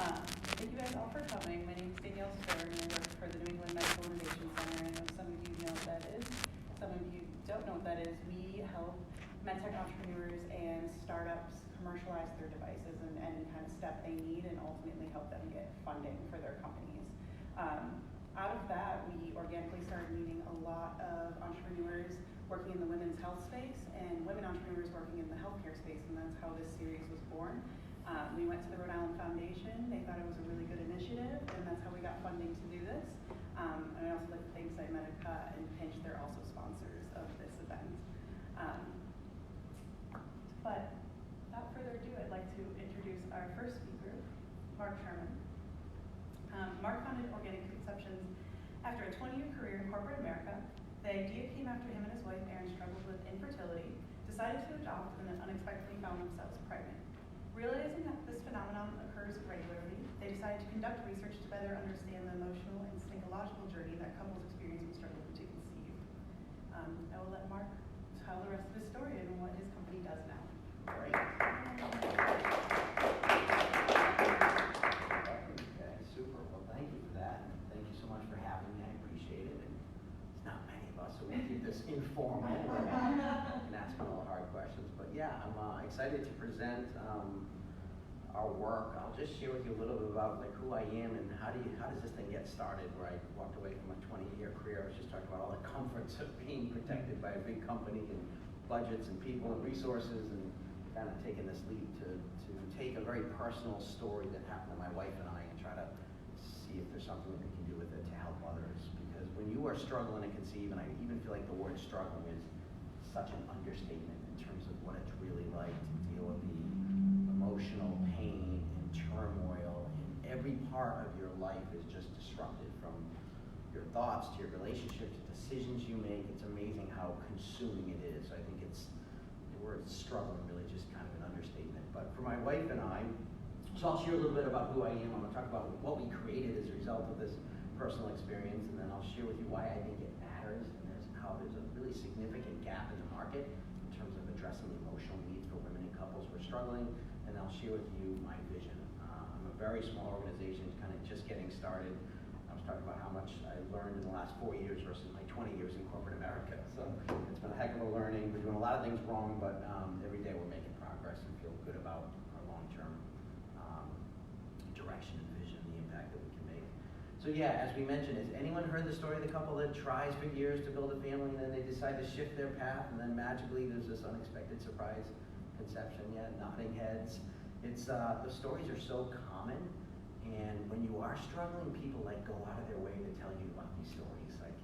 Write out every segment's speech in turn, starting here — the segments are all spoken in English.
Thank you guys all for coming. My name is Danielle Stern, and I work for the New England Medical Innovation Center. I know some of you know what that is. Some of you don't know what that is. We help medtech entrepreneurs and startups commercialize their devices and any kind of step they need, and ultimately help them get funding for their companies. Out of that, we organically started meeting a lot of entrepreneurs working in the women's health space and women entrepreneurs working in the healthcare space, and that's how this series was born. We went to the Rhode Island Foundation. They thought it was a really good initiative, and that's how we got funding to do this. And I also like to thank Medica and Pinch. They're also sponsors of this event. But without further ado, I'd like to introduce our first speaker, Marc Sherman. Marc founded Organic Conceptions after a 20-year career in corporate America. The idea came after him and his wife, Erin, struggled with infertility, decided to adopt, and then unexpectedly found themselves pregnant. Realizing that this phenomenon occurs regularly, they decided to conduct research to better understand the emotional and psychological journey that couples experience when struggling to conceive. I will let Marc tell the rest of his story and what his company does now. Great. Okay, super. Well, thank you for that. And thank you so much for having me. I appreciate it. And it's not many of us, so we'll keep this informal and ask all the hard questions. But yeah, I'm excited to present our work. I'll just share with you a little bit about like who I am and how does this thing get started, where I walked away from a 20-year career. I was just talking about all the comforts of being protected by a big company and budgets and people and resources, and kind of taking this leap to take a very personal story that happened to my wife and I and try to see if there's something that we can do with it to help others. Because when you are struggling to conceive, and I even feel like the word struggling is such an understatement in terms of what it's really like to deal with the emotional pain and turmoil, and every part of your life is just disrupted, from your thoughts to your relationship to decisions you make. It's amazing how consuming it is. I think it's the word struggling really just kind of an understatement. But for my wife and I, so I'll share a little bit about who I am. I'm going to talk about what we created as a result of this personal experience, and then I'll share with you why I think it matters, and how there's a really significant gap in the market in terms of addressing the emotional needs for women and couples who are struggling. And I'll share with you my vision. I'm a very small organization, kind of just getting started. I was talking about how much I learned in the last 4 years versus my 20 years in corporate America. So it's been a heck of a learning. We're doing a lot of things wrong, but every day we're making progress and feel good about our long-term direction and vision, the impact that we can make. So yeah, as we mentioned, has anyone heard the story of the couple that tries for years to build a family, and then they decide to shift their path, and then magically there's this unexpected surprise conception? Yeah, nodding heads. It's the stories are so common, and when you are struggling, people like go out of their way to tell you about these stories. Like,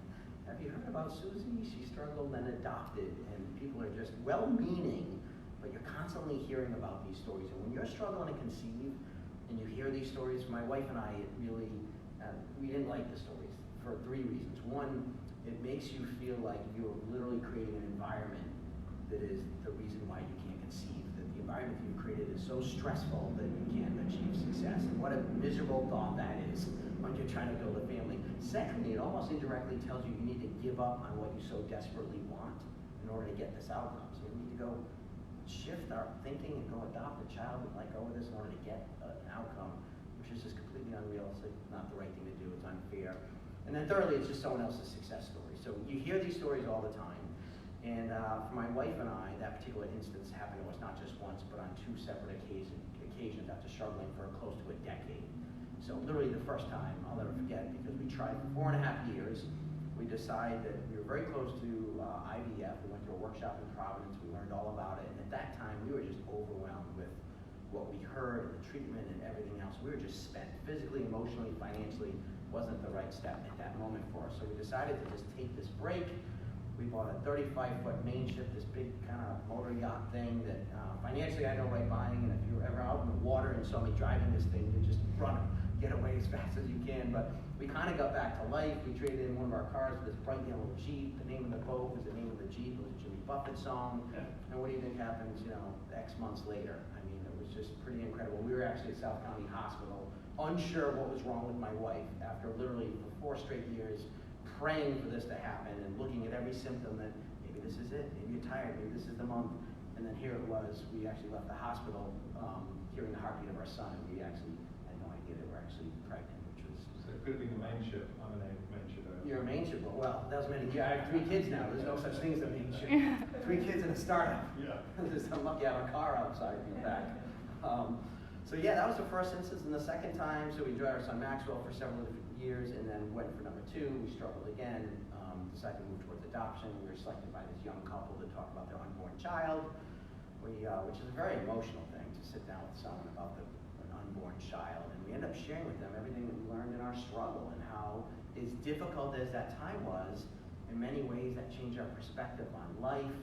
have you heard about Susie? She struggled and adopted, and people are just well-meaning, but you're constantly hearing about these stories. And when you're struggling to conceive, and you hear these stories, my wife and I, it really, we didn't like the stories for 3 reasons. One, it makes you feel like you're literally creating an environment that is the reason why you can't conceive. That the environment that you created is so stressful that you can't achieve success. And what a miserable thought that is when you're trying to build a family. Secondly, it almost indirectly tells you you need to give up on what you so desperately want in order to get this outcome. So we need to go shift our thinking and go adopt a child and let go of this in order to get an outcome, which is just completely unrealistic, not the right thing to do, it's unfair. And then thirdly, it's just someone else's success story. So you hear these stories all the time. And for my wife and I, that particular instance happened to us not just once, but on 2 separate occasions after struggling for close to a decade. So literally the first time, I'll never forget, because we tried for 4.5 years. We decided that we were very close to IVF. We went to a workshop in Providence. We learned all about it. And at that time, we were just overwhelmed with what we heard, the treatment and everything else. We were just spent physically, emotionally, financially. Wasn't the right step at that moment for us. So we decided to just take this break. We bought a 35-foot main ship, this big kind of motor yacht thing that financially I know right buying, and if you were ever out in the water and saw me driving this thing, you just run, get away as fast as you can. But we kind of got back to life. We traded in one of our cars for this bright yellow Jeep. The name of the boat was the name of the Jeep. It was a Jimmy Buffett song. Yeah. And what do you think happens, X months later? I mean, it was just pretty incredible. We were actually at South County Hospital, unsure what was wrong with my wife after literally for 4 straight years praying for this to happen and looking at every symptom that maybe this is it, maybe you're tired, maybe this is the month. And then here it was, we actually left the hospital hearing the heartbeat of our son, and we actually had no idea idea that we're actually pregnant, which was... So it could have been a main ship. I'm a main ship. You're a main ship. Well, that was many years. I have 3 kids now. There's no such thing as a main ship. 3 kids in a startup. Yeah. Just I'm lucky I have a car outside in the back. So yeah, that was the first instance. And the second time, so we drove our son Maxwell for several years, and then went for number 2. We struggled again. Decided to move towards adoption. We were selected by this young couple to talk about their unborn child, which is a very emotional thing to sit down with someone about an unborn child. And we ended up sharing with them everything that we learned in our struggle, and how, as difficult as that time was, in many ways that changed our perspective on life,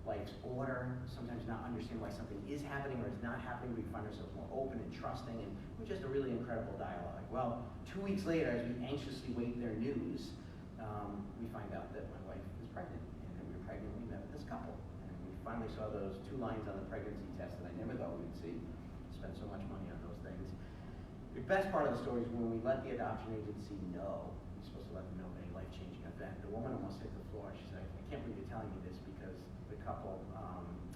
life's order, sometimes not understand why something is happening or is not happening. We find ourselves more open and trusting, and it was just a really incredible dialogue. Well, 2 weeks later, as we anxiously wait their news, we find out that my wife is pregnant, and then we were pregnant when we met with this couple. And we finally saw those 2 lines on the pregnancy test that I never thought we would see. Spent so much money on those things. The best part of the story is when we let the adoption agency know, we're supposed to let them know of any life-changing event. The woman almost hit the floor. She said, I can't believe you're telling me this, because the couple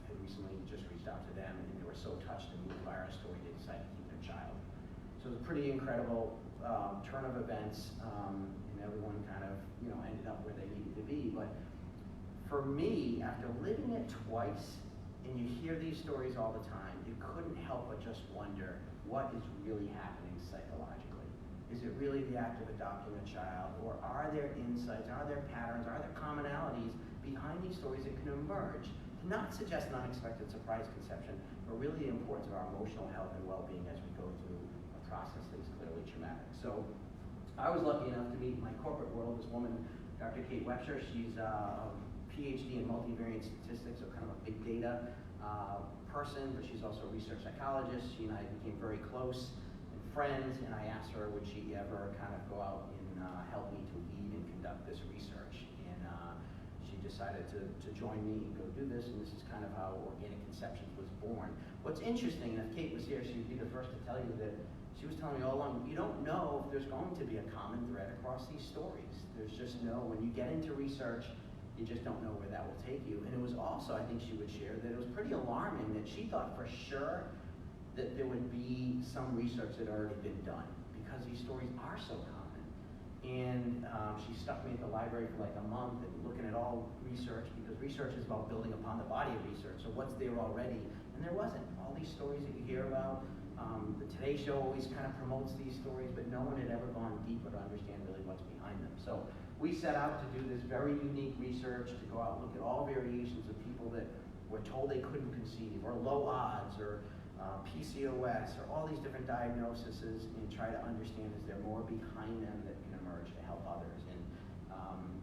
had recently just reached out to them, and they were so touched and moved by our story, they decided to keep their child. So it was a pretty incredible turn of events, and everyone kind of, ended up where they needed to be. But for me, after living it twice, and you hear these stories all the time, you couldn't help but just wonder, what is really happening psychologically? Is it really the act of adopting a child, or are there insights, are there patterns, are there commonalities behind these stories that can emerge to not suggest an unexpected surprise conception, but really the importance of our emotional health and well-being as we go through a process that is clearly traumatic. So I was lucky enough to meet in my corporate world this woman, Dr. Kate Webster. She's a PhD in multivariate statistics, so kind of a big data person, but she's also a research psychologist. She and I became very close and friends, and I asked her, would she ever kind of go out and help me to lead and conduct this research? And she decided to join me and go do this, and this is kind of how Organic Conceptions was born. What's interesting, and if Kate was here, she'd be the first to tell you that she was telling me all along, you don't know if there's going to be a common thread across these stories. There's just when you get into research, you just don't know where that will take you. And it was also, I think she would share, that it was pretty alarming that she thought for sure that there would be some research that had already been done, because these stories are so common. And she stuck me at the library for like a month and looking at all research, because research is about building upon the body of research. So what's there already? And there wasn't. All these stories that you hear about, the Today Show always kind of promotes these stories, but no one had ever gone deeper to understand really what's behind them. So we set out to do this very unique research, to go out and look at all variations of people that were told they couldn't conceive, or low odds, or PCOS, or all these different diagnoses, and try to understand, is there more behind them that can emerge to help others? And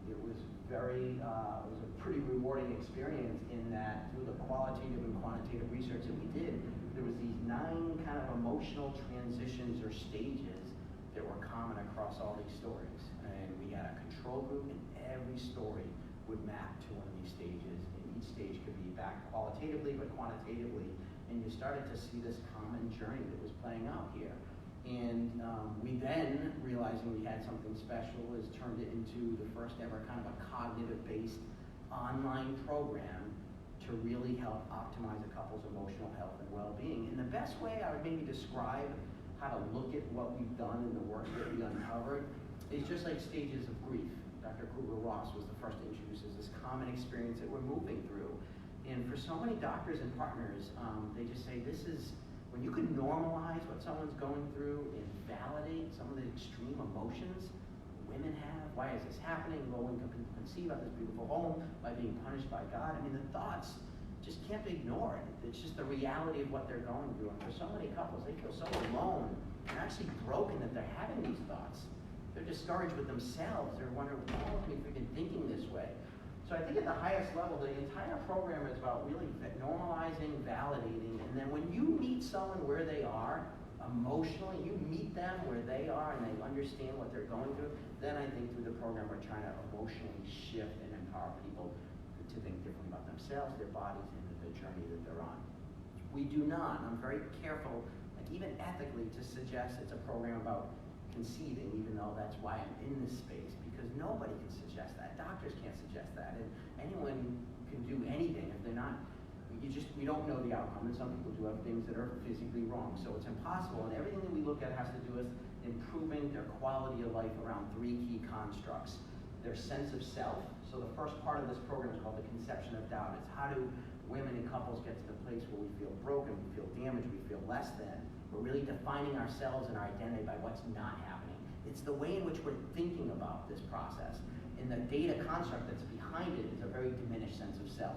it was it was a pretty rewarding experience in that through the qualitative and quantitative research that we did, there was these 9 kind of emotional transitions or stages that were common across all these stories. And we had a control group, and every story would map to one of these stages, and each stage could be backed qualitatively but quantitatively, and you started to see this common journey that was playing out here. And we then, realizing we had something special, is turned it into the first ever kind of a cognitive-based online program to really help optimize a couple's emotional health and well-being. And the best way I would maybe describe how to look at what we've done and the work that we uncovered is just like stages of grief. Dr. Kubler-Ross was the first to introduce this common experience that we're moving through. And for so many doctors and partners, they just say, this is, when you can normalize what someone's going through and validate some of the extreme emotions women have. Why is this happening? Low-income people conceive out of this beautiful home by being punished by God. I mean, the thoughts just can't be ignored. It's just the reality of what they're going through. And for so many couples, they feel so alone and actually broken that they're having these thoughts. They're discouraged with themselves. They're wondering, why am I freaking thinking this way? So I think at the highest level, the entire program is about really normalizing, validating, and then when you meet someone where they are, emotionally, you meet them where they are and they understand what they're going through, then I think through the program we're trying to emotionally shift and empower people to think differently about themselves, their bodies, and the journey that they're on. We do not, and I'm very careful, like even ethically, to suggest it's a program about conceiving, even though that's why I'm in this space, because nobody can suggest that. Doctors can't suggest that, and anyone can do anything if they're not, we don't know the outcome, and some people do have things that are physically wrong, so it's impossible, and everything that we we look at has to do with improving their quality of life around 3 key constructs. Their sense of self. So the first part of this program is called the conception of doubt. It's how do women and couples get to the place where we feel broken, we feel damaged, we feel less than. We're really defining ourselves and our identity by what's not happening. It's the way in which we're thinking about this process. And the data construct that's behind it is a very diminished sense of self.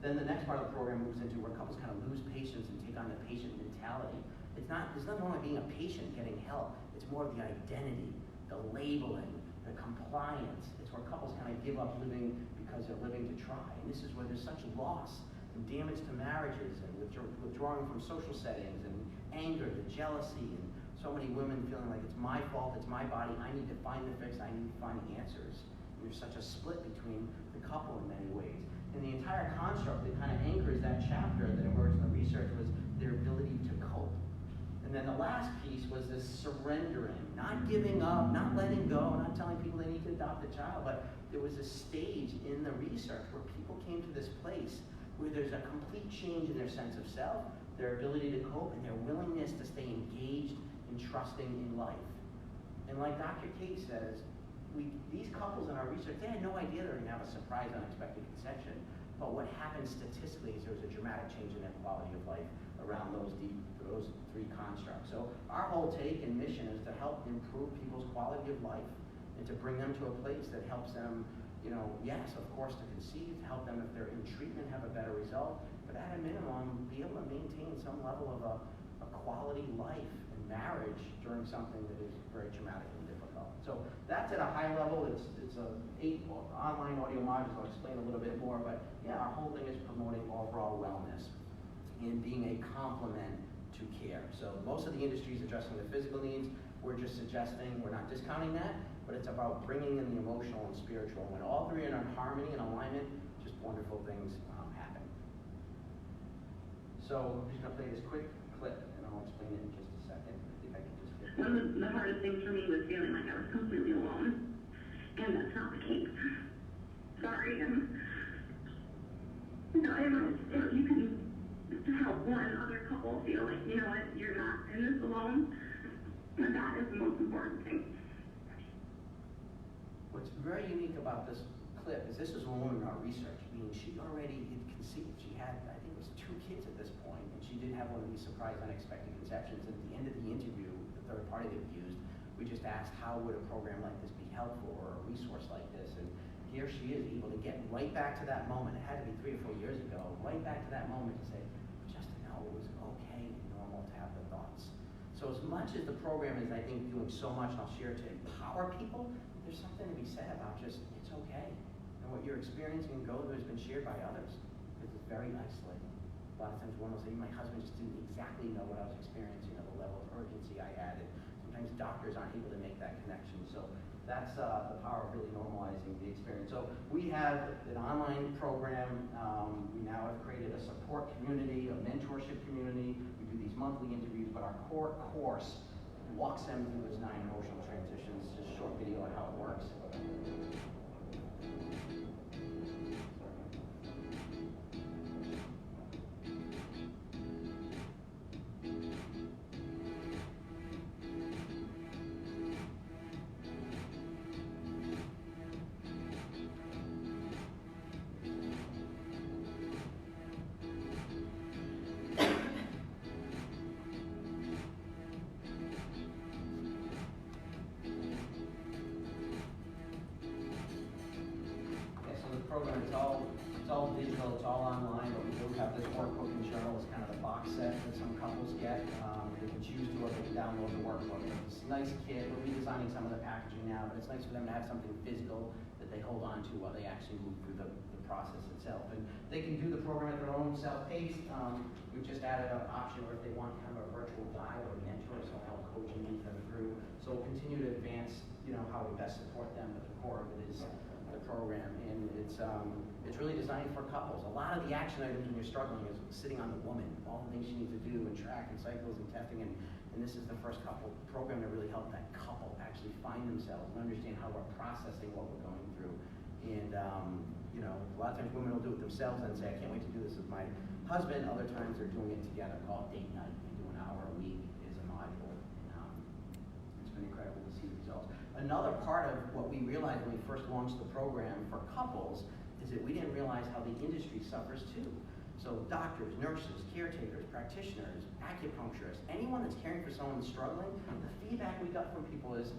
Then the next part of the program moves into where couples kind of lose patience and take on the patient mentality. There's nothing wrong with being a patient getting help. It's more of the identity, the labeling, the compliance. It's where couples kind of give up living because they're living to try. And this is where there's such loss and damage to marriages and withdrawing from social settings and anger, the jealousy, and so many women feeling like it's my fault, it's my body, I need to find the fix, I need to find the answers. And there's such a split between the couple in many ways. And the entire construct that kind of anchors that chapter that emerged in the research was their ability to cope. And then the last piece was this surrendering, not giving up, not letting go, not telling people they need to adopt a child, but there was a stage in the research where people came to this place where there's a complete change in their sense of self, their ability to cope, and their willingness to stay engaged and trusting in life. And like Dr. Kate says, these couples in our research, they had no idea they were going to have a surprise, unexpected conception. But what happened statistically is there was a dramatic change in their quality of life around those 3 constructs. So our whole take and mission is to help improve people's quality of life and to bring them to a place that helps them, yes, of course, to conceive, to help them if they're in treatment have a better result, but at a minimum, be able to maintain some level of a quality life and marriage during something that is very traumatic and difficult. So that's at a high level. It's 8 online audio modules. I'll explain a little bit more, but yeah, our whole thing is promoting overall wellness and being a complement to care. So most of the industry is addressing the physical needs. We're just suggesting, we're not discounting that, but it's about bringing in the emotional and spiritual. When all 3 are in harmony and alignment, just wonderful things happen. So I'm just going to play this quick clip, and I'll explain it in just a second. I think I can just get One of the hardest things for me was feeling like I was completely alone, and that's not the case. Sorry, and if you can help one other couple feel like, you know what, you're not in this alone, and that is the most important thing. What's very unique about this clip is this is a woman in our research, meaning she already had conceived. She had, I think it was 2 kids at this point, and she did have one of these surprise, unexpected conceptions. And at the end of the interview, the third party that we used, we just asked how would a program like this be helpful or a resource like this, and here she is able to get right back to that moment. It had to be 3 or 4 years ago, right back to that moment to say, just to know it was okay and normal to have the thoughts. So as much as the program is, I think, doing so much, and I'll share it to empower people, there's something to be said about just, it's okay. And what you're experiencing and go through has been shared by others, because it's very isolating. A lot of times one will say, my husband just didn't exactly know what I was experiencing, or the level of urgency I had. And sometimes doctors aren't able to make that connection. So that's the power of really normalizing the experience. So we have an online program. We now have created a support community, a mentorship community. We do these monthly interviews, but our core course walks them through those 9 emotional transitions. Just a short video on how it works. Program, it's all digital, it's all online, but we do have this workbook and journal as kind of the box set that some couples get. They can choose to, or they can download the workbook. It's a nice kit. We're redesigning some of the packaging now, but it's nice for them to have something physical that they hold on to while they actually move through the process itself. And they can do the program at their own self-paced. We've just added an option where if they want kind of a virtual guide or a mentor, so help coach and lead them through. So we'll continue to advance, how we best support them, but the core of it is the program, and it's really designed for couples. A lot of the action items when you're struggling is sitting on the woman, all the things she needs to do, and track and cycles and testing, and this is the first program to really help that couple actually find themselves and understand how we're processing what we're going through. And a lot of times women will do it themselves and say, I can't wait to do this with my husband. Other times they're doing it together, called date night. They do an hour a week is a module, and Another part of what we realized when we first launched the program for couples is that we didn't realize how the industry suffers too. So doctors, nurses, caretakers, practitioners, acupuncturists, anyone that's caring for someone struggling, the feedback we got from people is,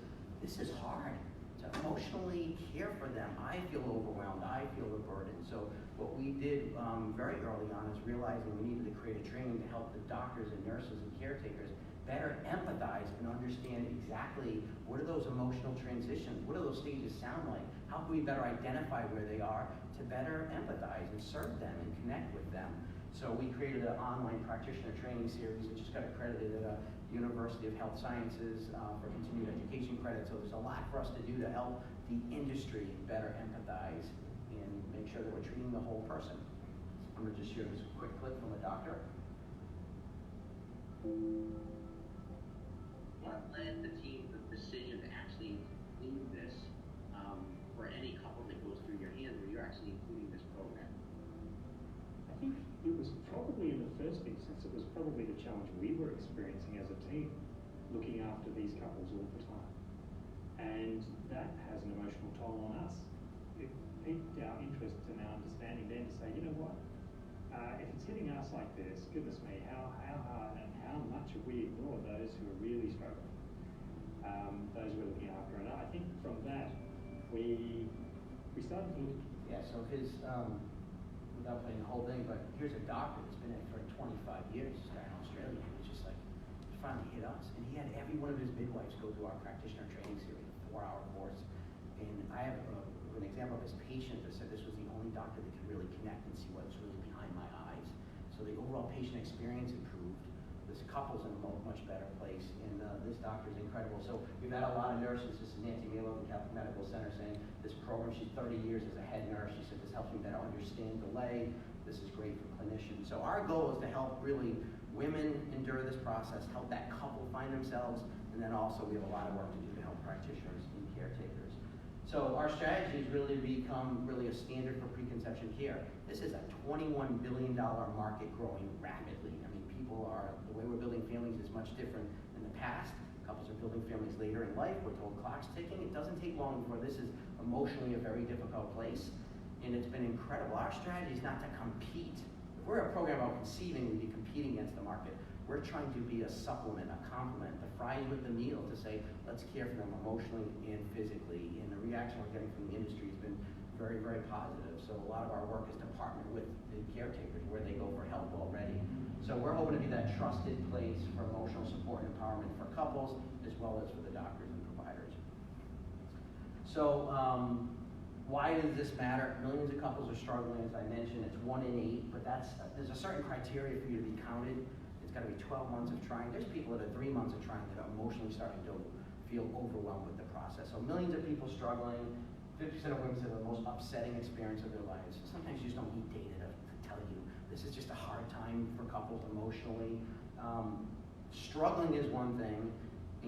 this is hard to emotionally care for them. I feel overwhelmed, I feel the burden. So what we did very early on is realizing we needed to create a training to help the doctors and nurses and caretakers better empathize and understand exactly what are those emotional transitions, what do those stages sound like, how can we better identify where they are to better empathize and serve them and connect with them. So we created an online practitioner training series that just got accredited at a University of Health Sciences for continued education credit. So there's a lot for us to do to help the industry better empathize and make sure that we're treating the whole person. I'm gonna just share this quick clip from a doctor. What led the team to the decision to actually include this for any couple that goes through your hands, where you're actually including this program? I think it was probably, in the first instance, it was probably the challenge we were experiencing as a team, looking after these couples all the time. And that has an emotional toll on us. It piqued our interest and our understanding then to say, you know what, if it's hitting us like this, goodness me, how hard and how much have we ignored those who are really struggling, those we're looking after. And I think from that, we started to look. Yeah, so his, without playing the whole thing, but here's a doctor that's been in it for 25 years, this guy in Australia, and it's just like, it finally hit us. And he had every one of his midwives go through our practitioner training series, a 4-hour course. And I have an example of his patient that said this was the only doctor that could really connect and see what's really behind my eyes. So the overall patient experience improved. This couple's in a much better place, and this doctor's incredible. So we've had a lot of nurses. This is Nancy Milo of the Catholic Medical Center saying this program, she's 30 years as a head nurse. She said this helps me better understand delay. This is great for clinicians. So our goal is to help really women endure this process, help that couple find themselves, and then also we have a lot of work to do to help practitioners and caretakers. So our strategy has really become really a standard for preconception care. This is a $21 billion market growing rapidly. I mean, the way we're building families is much different than the past. Couples are building families later in life. We're told clock's ticking. It doesn't take long before this is emotionally a very difficult place. And it's been incredible. Our strategy is not to compete. If we're a program about conceiving, we'd be competing against the market. We're trying to be a supplement, a complement, the fries with the meal to say, let's care for them emotionally and physically. And the reaction we're getting from the industry has been very, very positive. So a lot of our work is to partner with the caretakers where they go for help already. So we're hoping to be that trusted place for emotional support and empowerment for couples, as well as for the doctors and providers. So why does this matter? Millions of couples are struggling, as I mentioned. It's 1 in 8, but there's a certain criteria for you to be counted. It's got to be 12 months of trying. There's people that are 3 months of trying that are emotionally starting to feel overwhelmed with the process. So millions of people struggling. 50% of women have the most upsetting experience of their lives. Sometimes you just don't need data to tell you this is just a hard time for couples emotionally. Struggling is one thing,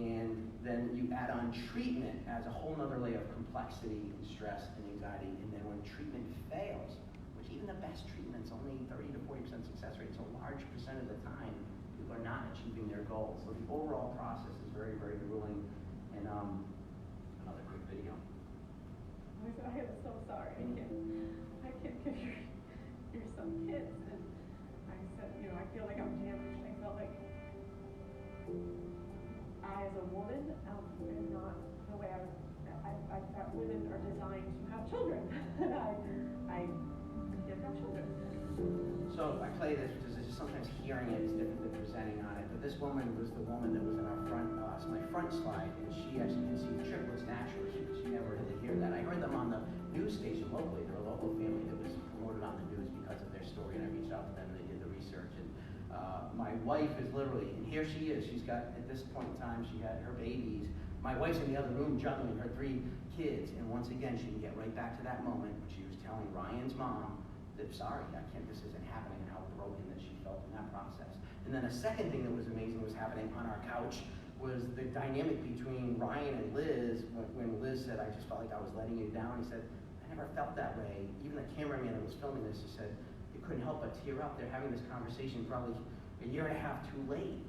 and then you add on treatment as a whole nother layer of complexity and stress and anxiety. And then when treatment fails, which even the best treatment's only 30 to 40% success rate, so a large percent of the time people are not achieving their goals. So the overall process is very, very grueling. And another quick video. I am so sorry. I can't give your some kids. And I said, I feel like I'm damaged. I felt like I, as a woman, am not the way I thought women are designed to have children. I didn't have children. So I play this because it's just sometimes hearing it is different than presenting on it. But this woman was the woman that was in our front, my front slide, and she actually conceived triplets naturally. She never really hear that. I heard them on the news station locally. They're a local family that was promoted on the news because of their story, and I reached out to them and they did the research. And my wife is literally, and here she is. She's got, at this point in time, she had her babies. My wife's in the other room juggling her 3 kids, and once again, she can get right back to that moment when she was telling Ryan's mom that, sorry, this isn't happening, and how broken that she felt in that process. And then a second thing that was amazing was happening on our couch was the dynamic between Ryan and Liz. When Liz said, I just felt like I was letting you down, he said, I never felt that way. Even the cameraman that was filming this, he said, he couldn't help but tear up. They're having this conversation probably a year and a half too late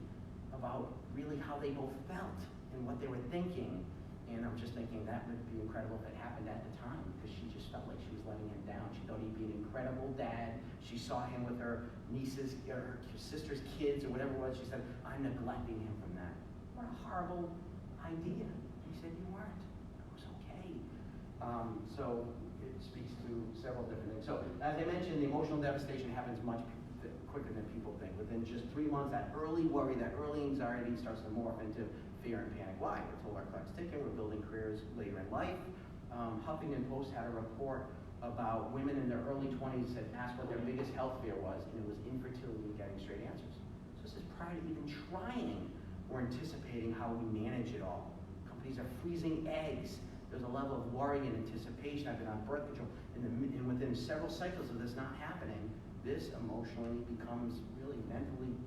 about really how they both felt and what they were thinking. And I'm just thinking that would be incredible if it happened at the time, because she just felt like she was letting him down. She thought he'd be an incredible dad. She saw him with her nieces, or her sister's kids, or whatever it was. She said, I'm neglecting him from that. What a horrible idea. He said, you weren't. It was okay. So it speaks to several different things. So as I mentioned, the emotional devastation happens much quicker than people think. Within just 3 months, that early worry, that early anxiety starts to morph into fear and panic. Why? We're told our clock's ticking, we're building careers later in life. Huffington Post had a report about women in their early 20s that asked what their biggest health fear was, and it was infertility and getting straight answers. So this is prior to even trying or anticipating how we manage it all. Companies are freezing eggs. There's a level of worry and anticipation. I've been on birth control, and within several cycles of this not happening, this emotionally becomes really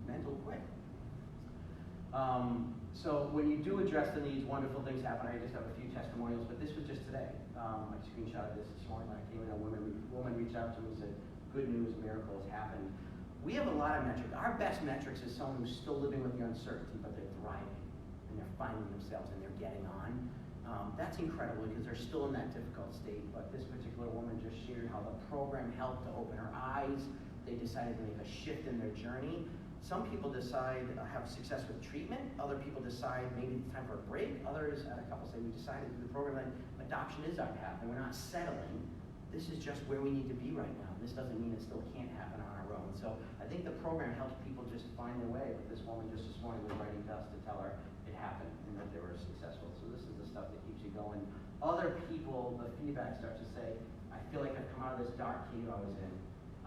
mental quick. So when you do address the needs, wonderful things happen. I just have a few testimonials, but this was just today. I screenshotted this morning when I came in. A woman reached out to me and said, good news, miracle has happened. We have a lot of metrics. Our best metrics is someone who's still living with the uncertainty, but they're thriving, and they're finding themselves, and they're getting on. That's incredible because they're still in that difficult state, but this particular woman just shared how the program helped to open her eyes. They decided to make a shift in their journey. Some people decide have success with treatment. Other people decide maybe it's time for a break. Others, a couple say, we decided through the program that adoption is our path and we're not settling. This is just where we need to be right now. This doesn't mean it still can't happen on our own. So I think the program helps people just find their way. But this woman just this morning was writing to us to tell her it happened and that they were successful. So this is the stuff that keeps you going. Other people, the feedback starts to say, I feel like I've come out of this dark cave I was in.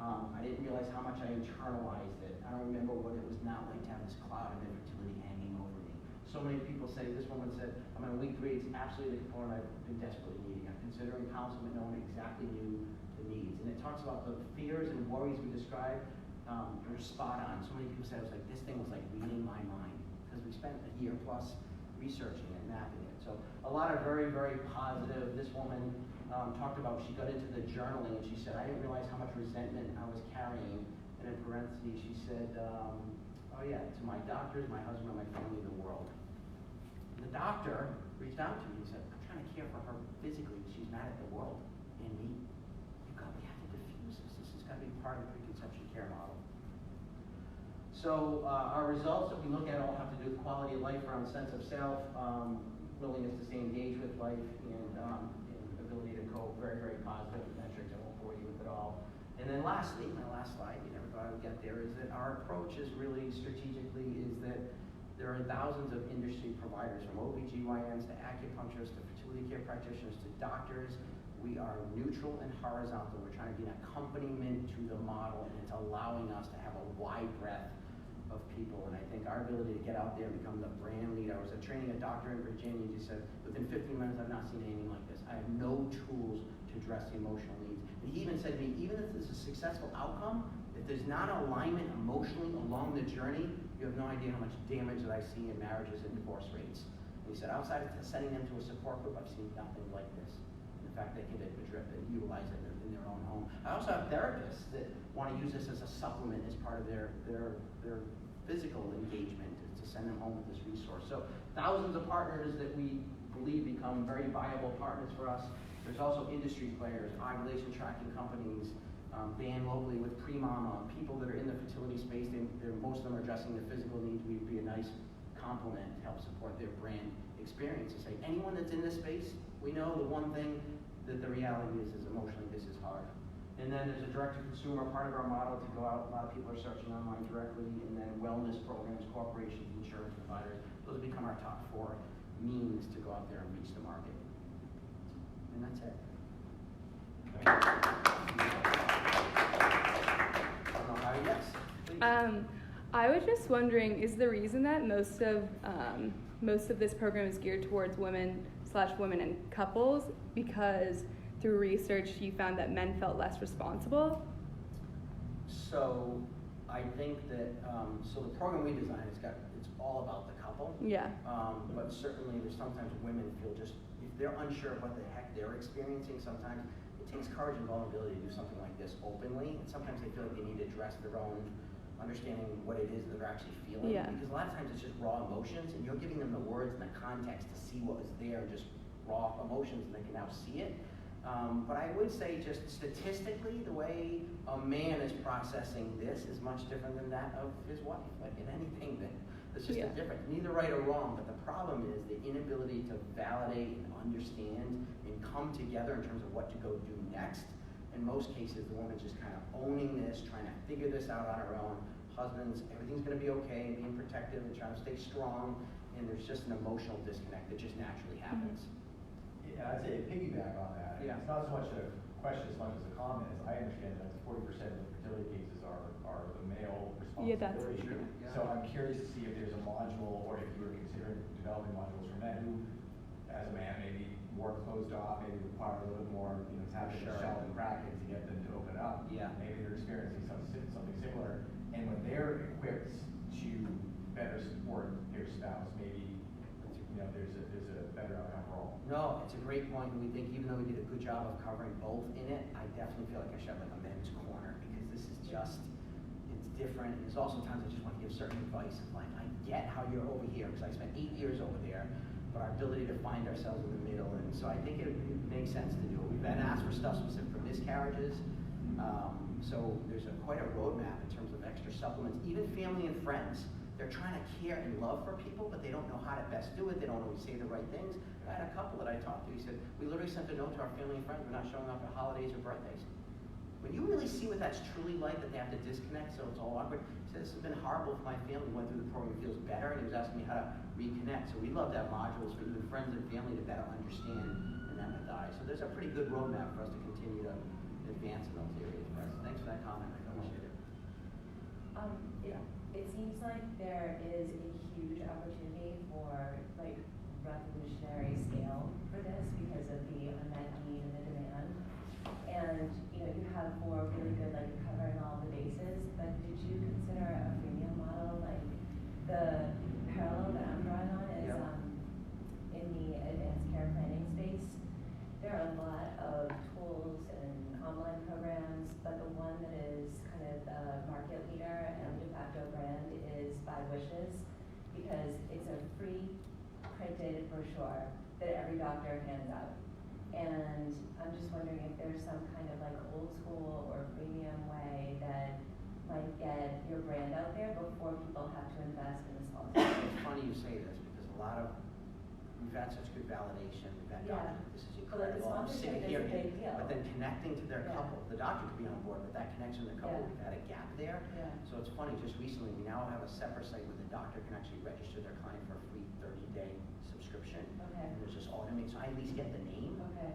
I didn't realize how much I internalized it. I don't remember what it was not like to have this cloud of infertility hanging over me. So many people say, this woman said, I'm on week 3, it's absolutely the component I've been desperately needing. I'm considering counseling, but no one exactly knew the needs. And it talks about the fears and worries we described are spot on. So many people said it was like, this thing was like reading my mind, because we spent a year plus researching it, mapping it. So a lot of very, very positive. This woman talked about, she got into the journaling and she said, I didn't realize how much resentment I was carrying. And in parentheses, she said, oh yeah, to my doctors, my husband, my family, the world. The doctor reached out to me and said, I'm trying to care for her physically. She's mad at the world and me. We have to diffuse this. This has got to be part of the preconception care model. So our results that we look at all have to do with quality of life, around sense of self, willingness to stay engaged with life, and ability to cope. Very, very positive metrics. I won't bore you with it all. And then lastly, my last slide, you never thought I would get there, is that our approach is really strategically is that there are thousands of industry providers, from OBGYNs to acupuncturists to fertility care practitioners to doctors. We are neutral and horizontal. We're trying to be an accompaniment to the model, and it's allowing us to have a wide breadth of people. And I think our ability to get out there and become the brand leader. I was training a doctor in Virginia, and he said, within 15 minutes, I've not seen anything like this. I have no tools to address the emotional needs. And he even said to me, even if this is a successful outcome, if there's not alignment emotionally along the journey, you have no idea how much damage that I see in marriages and divorce rates. And he said, outside of sending them to a support group, I've seen nothing like this. In fact, they can utilize it in their own home. I also have therapists that want to use this as a supplement as part of their physical engagement, to send them home with this resource. So thousands of partners that we believe become very viable partners for us. There's also industry players, ovulation tracking companies, banned locally with Pre-Mama, people that are in the fertility space. Most of them are addressing their physical needs. We'd be a nice complement to help support their brand experience. To say, anyone that's in this space, we know the one thing that the reality is emotionally this is hard. And then there's a direct-to-consumer part of our model to go out. A lot of people are searching online directly, and then wellness programs, corporations, insurance providers. Those become our top 4 means to go out there and reach the market. And that's it. Yes, please. I was just wondering, is the reason that most of this program is geared towards women and couples because through research you found that men felt less responsible? So I think that so the program we designed it's all about the couple. Yeah. But certainly there's sometimes women feel just if they're unsure of what the heck they're experiencing, sometimes it takes courage and vulnerability to do something like this openly, and sometimes they feel like they need to address their own understanding what it is that they're actually feeling. Yeah. Because a lot of times it's just raw emotions, and you're giving them the words and the context to see what was there and just raw emotions and they can now see it. But I would say just statistically, the way a man is processing this is much different than that of his wife. Like in anything, that's just a difference. Neither right or wrong, but the problem is the inability to validate and understand and come together in terms of what to go do next. In most cases, the woman's just kind of owning this, trying to figure this out on her own. Husbands, everything's going to be okay, and being protective and trying to stay strong, and there's just an emotional disconnect that just naturally happens. Yeah, I'd say piggyback on that. Yeah. It's not so much a question as much as a comment, as I understand that 40% of the fertility cases are the male responsibility. Yeah, that's for sure. So I'm curious to see if there's a module, or if you were considering developing modules for men who, as a man, maybe more closed off, maybe require a little bit more, tapping the shell and cracking to get them to open up. Yeah. Maybe they're experiencing something similar, and when they're equipped to better support their spouse, maybe there's a better outcome for all. No, it's a great point, and we think even though we did a good job of covering both in it, I definitely feel like I should have like a men's corner, because this is just, it's different. And there's also times I just want to give certain advice of like, I get how you're over here, because I spent 8 years over there, but our ability to find ourselves in the middle, and so I think it makes sense to do it. We've been asked for stuff specific for miscarriages, so there's quite a roadmap in terms of extra supplements, even family and friends. They're trying to care and love for people, but they don't know how to best do it. They don't always say the right things. I had a couple that I talked to. He said, we literally sent a note to our family and friends. We're not showing up at holidays or birthdays. When you really see what that's truly like, that they have to disconnect, so it's all awkward. He said, this has been horrible for my family. Went through the program, feels better, and he was asking me how to reconnect. So we love to have modules for even friends and family to better understand and empathize. So there's a pretty good roadmap for us to continue to advance in those areas. Thanks for that comment. I appreciate it. It seems like there is a huge opportunity for like revolutionary scale for this because of the unmet need and the demand. And you have 4 really good like covering all the bases, but did you consider a freemium model? Like the parallel that I'm drawing on is in the advanced care planning space. There are a lot of tools and online programs, but the one that is kind of the market leader and de facto brand is 5 Wishes, because it's a free printed brochure that every doctor hands out. And I'm just wondering if there's some kind of like old school or freemium way that might get your brand out there before people have to invest in this whole thing. It's funny you say this, because we've had such good validation. We've had doctors, this is incredible. I'm sitting here, but then connecting to their couple. The doctor could be on board, but that connection to the couple, we've had a gap there. So it's funny, just recently, we now have a separate site where the doctor can actually register their client for a free 30-day subscription. Okay. And there's just automated, so I at least get the name. Okay.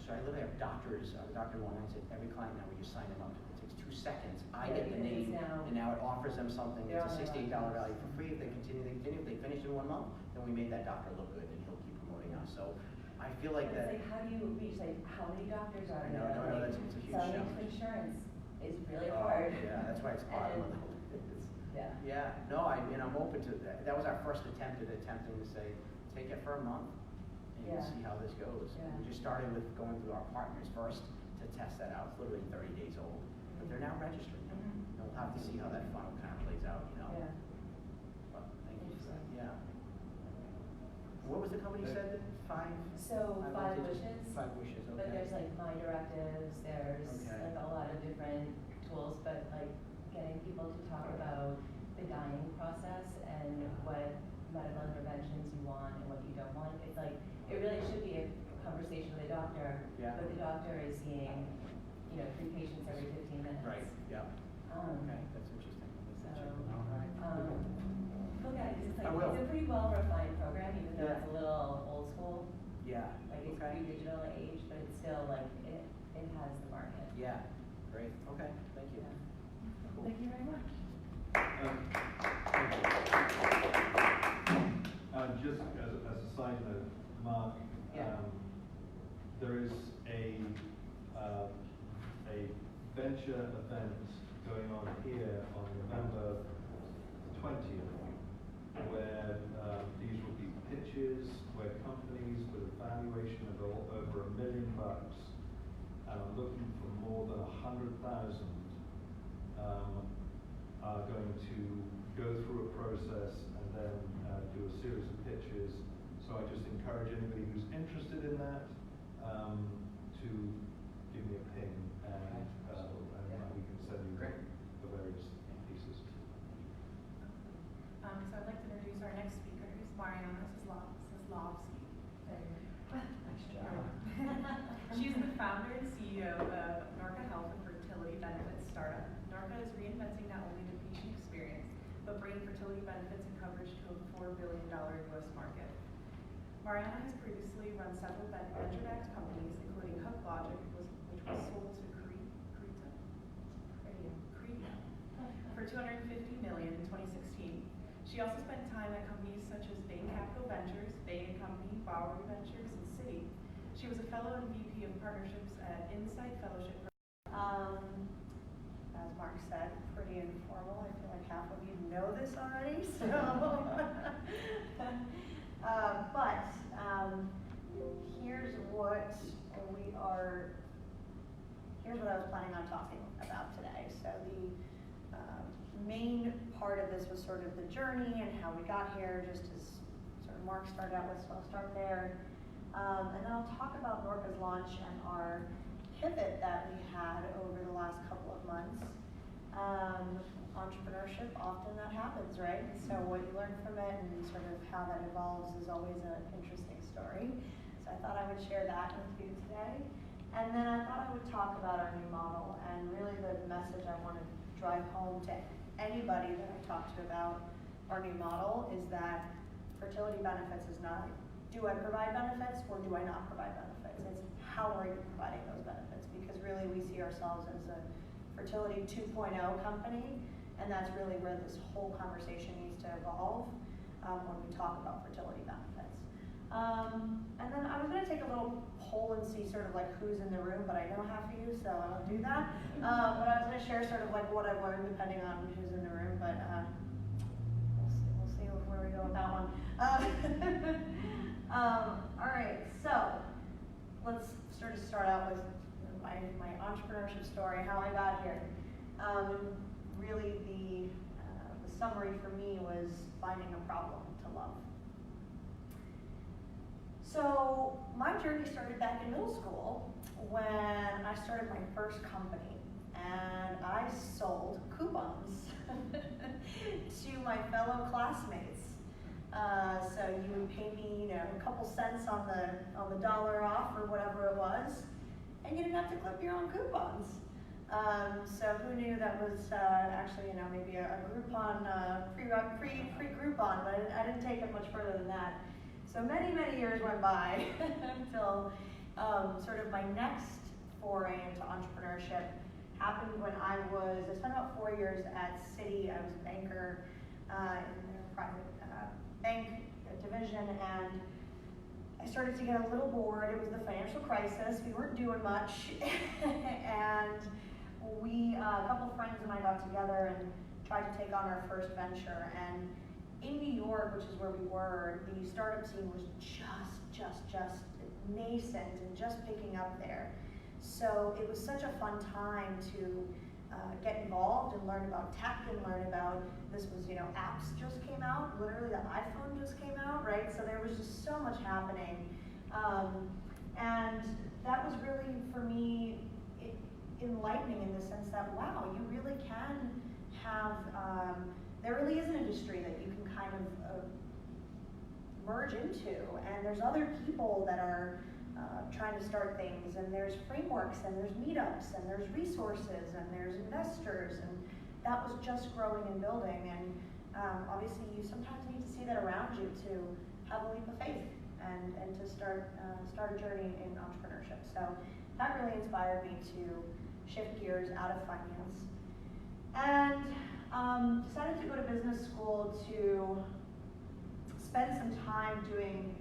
So I literally have doctors, Dr. One, I said, every client now, we just sign them up. It takes 2 seconds. I get the name, and now it offers them something. It's a $68 value for free. If they continue, they continue. If they finish in 1 month, then we made that doctor look good, and he'll keep promoting us. So I feel like It's that. like, how do you reach, like, how many doctors are there? No, it's a huge selling challenge. insurance is really hard. Yeah, that's why it's hard. I'm open to that. That was our first attempt at attempting to say, take it for a month and see how this goes. We just started with going through our partners first to test that out. It's literally 30 days old, but they're now registered. And we'll have to see how that funnel kind of plays out, Yeah. But thank you for that. Yeah. What was the company you said? 5? So 5 Wishes. 5 Wishes. Okay. But there's like My Directives, there's like a lot of different tools, but like getting people to talk about the dying process and what medical interventions you want and what you don't want. It's like, it really should be a conversation with a doctor, but the doctor is seeing, 3 patients every 15 minutes. Right, yeah. Okay, that's interesting. Look at it, 'cause it's I like, will. it's a pretty well-refined program, even though it's a little old school. Yeah. Like it's pre-digital age, but it's still like, it has the market. Yeah, great. Okay, thank you. Cool. Thank you very much. Just as a side note, Mark, there is a venture event going on here on November 20th, where these will be pitches where companies with a valuation of over $1 million looking for more than 100,000 are going to go through a process and then do a series of pitches. So I just encourage encourage anybody who's interested in that to give me a ping, and we can send you the various pieces. So I'd like to introduce our next speaker, who's Marianna Zaslavski. Nice job. She's the founder and CEO of Norka Health, a fertility benefits startup. Norka is reinventing not only the patient experience, but bringing fertility benefits and coverage to a $4 billion U.S. market. Marianna has previously run several venture-backed companies, including Hook Logic, which was sold to Credia for $250 million in 2016. She also spent time at companies such as Bain Capital Ventures, Bain & Company, Bowery Ventures, and Citi. She was a fellow and VP of partnerships at Insight Fellowship. As Mark said, pretty informal. I feel like half of you know this already, so. But here's what I was planning on talking about today. So the main part of this was sort of the journey and how we got here, just as sort of Mark started out with, so I'll start there. And then I'll talk about Norka's launch and our pivot that we had over the last couple of months. Entrepreneurship, often that happens, right? So what you learn from it and sort of how that evolves is always an interesting story. So I thought I would share that with you today. And then I thought I would talk about our new model, and really the message I want to drive home to anybody that I talk to about our new model is that fertility benefits is not, do I provide benefits or do I not provide benefits? It's how are you providing those benefits? Because really we see ourselves as a fertility 2.0 company, and that's really where this whole conversation needs to evolve when we talk about fertility benefits. And then I was going to take a little poll and see sort of like who's in the room, but I know half of you, so I won't do that. But I was going to share sort of like what I've learned depending on who's in the room, but we'll see where we go with that one. All right, so let's sort of start out with my entrepreneurship story, how I got here. Really, the summary for me was finding a problem to love. So my journey started back in middle school when I started my first company, and I sold coupons to my fellow classmates. So you would pay me, a couple cents on the dollar off or whatever it was, and you didn't have to clip your own coupons. So who knew that was actually, maybe a Groupon, pre-Groupon, but I didn't take it much further than that. So many, many years went by until sort of my next foray into entrepreneurship happened when I spent about 4 years at Citi. I was a banker in their private bank division, and I started to get a little bored. It was the financial crisis. We weren't doing much, and a couple friends and I got together and tried to take on our first venture. And in New York, which is where we were, the startup scene was just nascent and just picking up there. So it was such a fun time to get involved and learn about tech and learn about, this was, apps just came out, literally the iPhone just came out, right? So there was just so much happening. And that was really, for me, enlightening in the sense that, wow, you really can have, there really is an industry that you can kind of merge into, and there's other people that are trying to start things, and there's frameworks, and there's meetups, and there's resources, and there's investors, and that was just growing and building. And obviously you sometimes need to see that around you to have a leap of faith and to start a journey in entrepreneurship. So that really inspired me to shift gears out of finance, and decided to go to business school to spend some time doing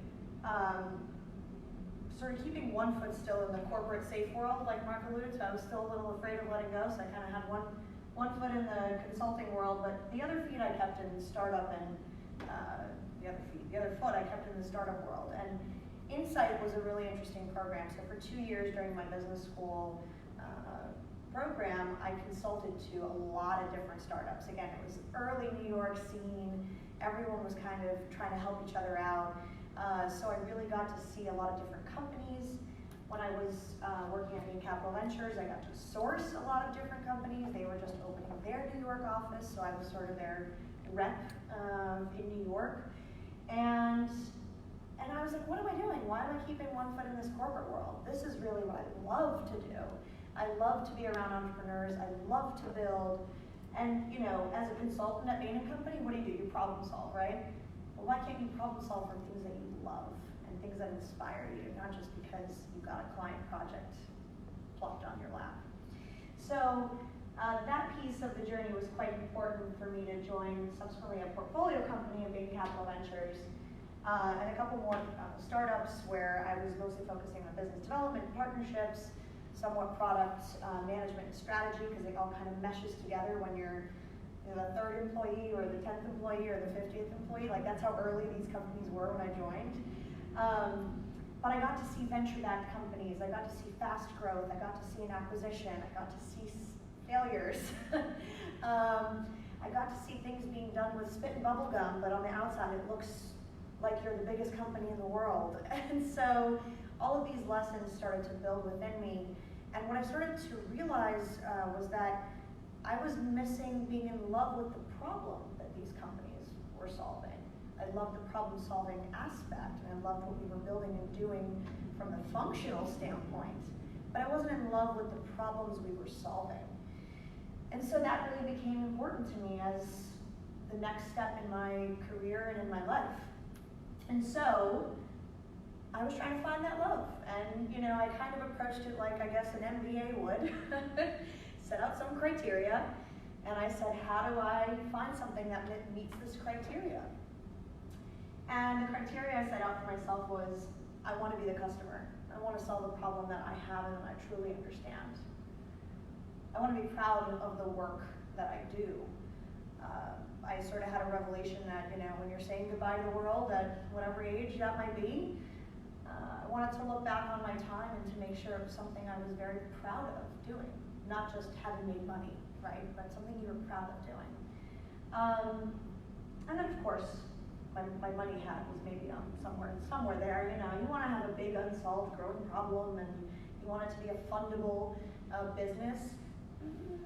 sort of keeping one foot still in the corporate safe world, like Mark alluded to. I was still a little afraid of letting go, so I kind of had one foot in the consulting world, but the other feet I kept in startup, and the other foot I kept in the startup world. And Insight was a really interesting program. So for 2 years during my business school program, I consulted to a lot of different startups. Again, it was early New York scene. Everyone was kind of trying to help each other out. So I really got to see a lot of different companies. When I was working at Bain Capital Ventures, I got to source a lot of different companies. They were just opening their New York office, so I was sort of their rep in New York. And I was like, what am I doing? Why am I keeping one foot in this corporate world? This is really what I love to do. I love to be around entrepreneurs. I love to build. And you know, as a consultant at Bain & Company, what do? You problem solve, right? Well, why can't you problem solve for things that you love and things that inspire you, not just because you got a client project plopped on your lap? So that piece of the journey was quite important for me to join subsequently a portfolio company of Bain Capital Ventures, and a couple more startups where I was mostly focusing on business development, partnerships, somewhat product management and strategy, because it all kind of meshes together when you're the 3rd employee or the 10th employee or the 50th employee. Like, that's how early these companies were when I joined. But I got to see venture-backed companies. I got to see fast growth. I got to see an acquisition. I got to see failures. I got to see things being done with spit and bubble gum, but on the outside it looks like you're the biggest company in the world. And so all of these lessons started to build within me. And what I started to realize was that I was missing being in love with the problem that these companies were solving. I loved the problem-solving aspect, and I loved what we were building and doing from the functional standpoint, but I wasn't in love with the problems we were solving. And so that really became important to me as the next step in my career and in my life. And so I was trying to find that love. And you know, I kind of approached it like I guess an MBA would. Set out some criteria, and I said, how do I find something that meets this criteria? And the criteria I set out for myself was, I want to be the customer. I want to solve a problem that I have and that I truly understand. I want to be proud of the work that I do. I sort of had a revelation that, you know, when you're saying goodbye to the world at whatever age that might be, I wanted to look back on my time and to make sure it was something I was very proud of doing. Not just having made money, right? But something you were proud of doing. And then of course, my money hat was maybe on somewhere there. You know, you want to have a big unsolved growing problem, and you want it to be a fundable business,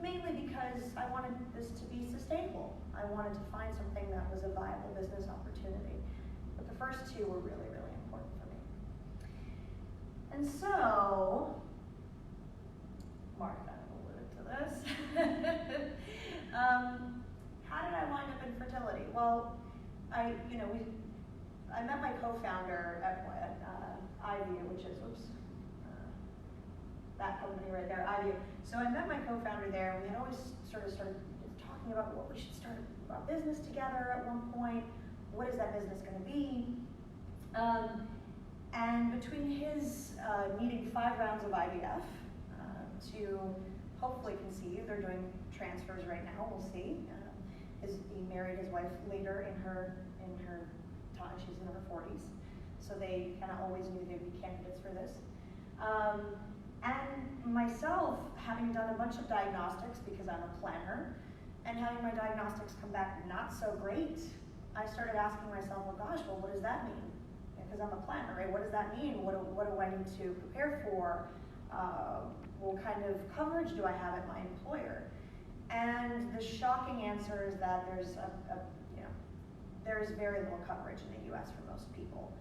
mainly because I wanted this to be sustainable. I wanted to find something that was a viable business opportunity. But the first two were really, really important for me. And so, Mark kind of alluded to this. How did I wind up in fertility? Well, I met my co-founder at iView, which is, that company right there, iView. So I met my co-founder there, and we had always sort of started talking about what we should start a business together at one point. What is that business going to be? And between his needing 5 rounds of IVF to hopefully conceive, they're doing transfers right now, we'll see. He married his wife later in her time, she's in her 40s. So they kind of always knew they'd be candidates for this. And myself, having done a bunch of diagnostics because I'm a planner, and having my diagnostics come back not so great, I started asking myself, well gosh, well what does that mean? Because I'm a planner, right? What does that mean? What do I need to prepare for? What kind of coverage do I have at my employer? And the shocking answer is that there's very little coverage in the US for most people.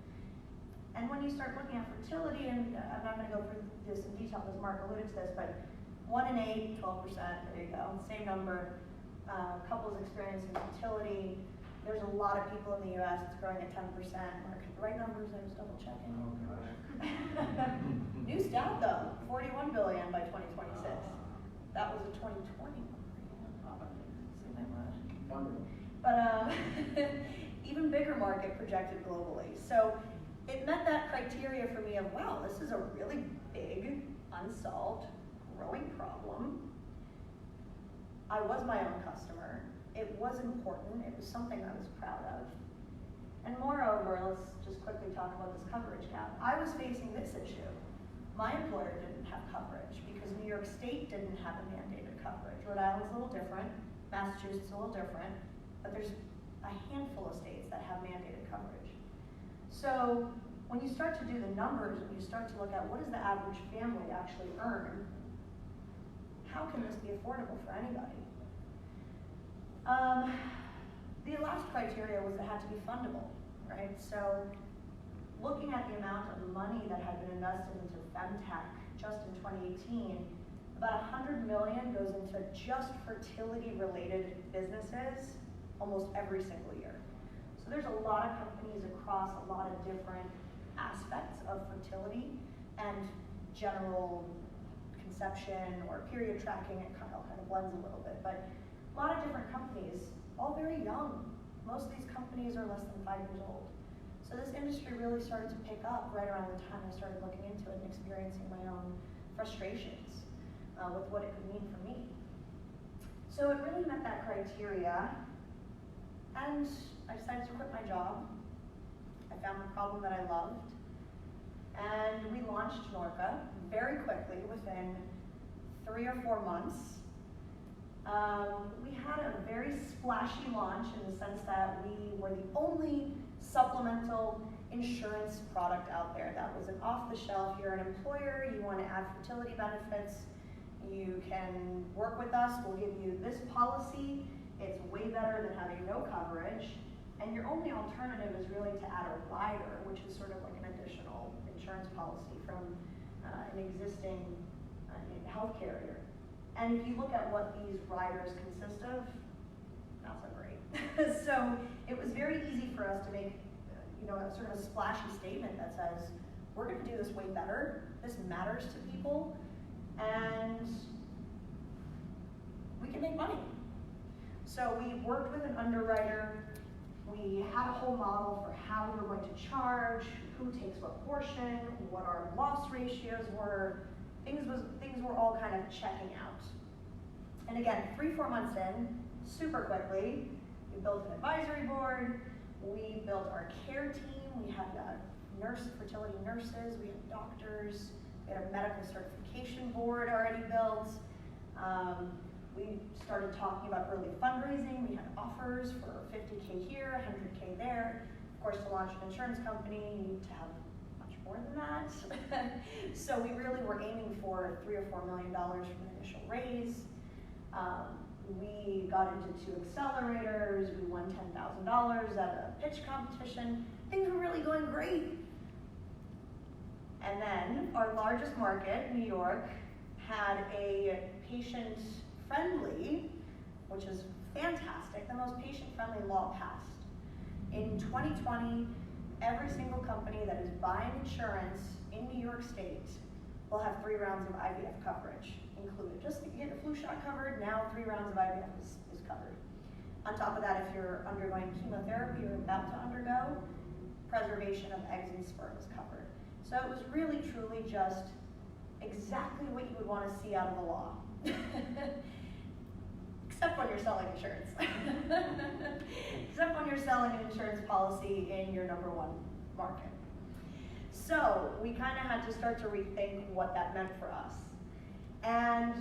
And when you start looking at fertility, and I'm not going to go through this in detail because Mark alluded to this, but 1 in 8, 12%, there you go, same number, couples experiencing fertility. There's a lot of people in the US, it's growing at 10%. Mark, the right numbers, I was double checking. Oh, gosh. New stat though, 41 billion by 2026. That was a 2020 number. But even bigger market projected globally. So it met that criteria for me of, wow, this is a really big, unsolved, growing problem. I was my own customer. It was important. It was something I was proud of. And moreover, let's just quickly talk about this coverage gap. I was facing this issue. My employer didn't have coverage because New York State didn't have a mandated coverage. Rhode Island's a little different. Massachusetts is a little different. But there's a handful of states that have mandated coverage. So when you start to do the numbers and you start to look at what does the average family actually earn, how can this be affordable for anybody? The last criteria was it had to be fundable, right? So looking at the amount of money that had been invested into femtech just in 2018, about $100 million goes into just fertility-related businesses almost every single year. So there's a lot of companies across a lot of different aspects of fertility and general conception or period tracking. It kind of blends a little bit, but a lot of different companies, all very young. Most of these companies are less than 5 years old. So this industry really started to pick up right around the time I started looking into it and experiencing my own frustrations with what it could mean for me. So it really met that criteria, and I decided to quit my job. I found the problem that I loved, and we launched Norka very quickly, within 3 or 4 months. We had a very splashy launch in the sense that we were the only supplemental insurance product out there that was an off-the-shelf. You're an employer, you want to add fertility benefits, you can work with us, we'll give you this policy, it's way better than having no coverage, and your only alternative is really to add a rider, which is sort of like an additional insurance policy from an existing health carrier. And if you look at what these riders consist of, not so great. So it was very easy for us to make a sort of a splashy statement that says, we're going to do this way better, this matters to people, and we can make money. So we worked with an underwriter, we had a whole model for how we were going to charge, who takes what portion, what our loss ratios were. Things were all kind of checking out. And again, 3-4 months in, super quickly, we built an advisory board, we built our care team, we had fertility nurses, we had doctors, we had a medical certification board already built. We started talking about early fundraising. We had offers for $50K here, $100K there. Of course, to launch an insurance company, you need to have much more than that. So we really were aiming for $3 or $4 million from the initial raise. We got into 2 accelerators. We won $10,000 at a pitch competition. Things were really going great. And then our largest market, New York, had a patient-friendly, which is fantastic, the most patient-friendly law passed. In 2020, every single company that is buying insurance in New York State will have 3 rounds of IVF coverage included. Just to get a flu shot covered, now 3 rounds of IVF is covered. On top of that, if you're undergoing chemotherapy or about to undergo, preservation of eggs and sperm is covered. So it was really, truly just exactly what you would want to see out of the law. Except when you're selling insurance. Except when you're selling an insurance policy in your #1 market. So we kind of had to start to rethink what that meant for us. And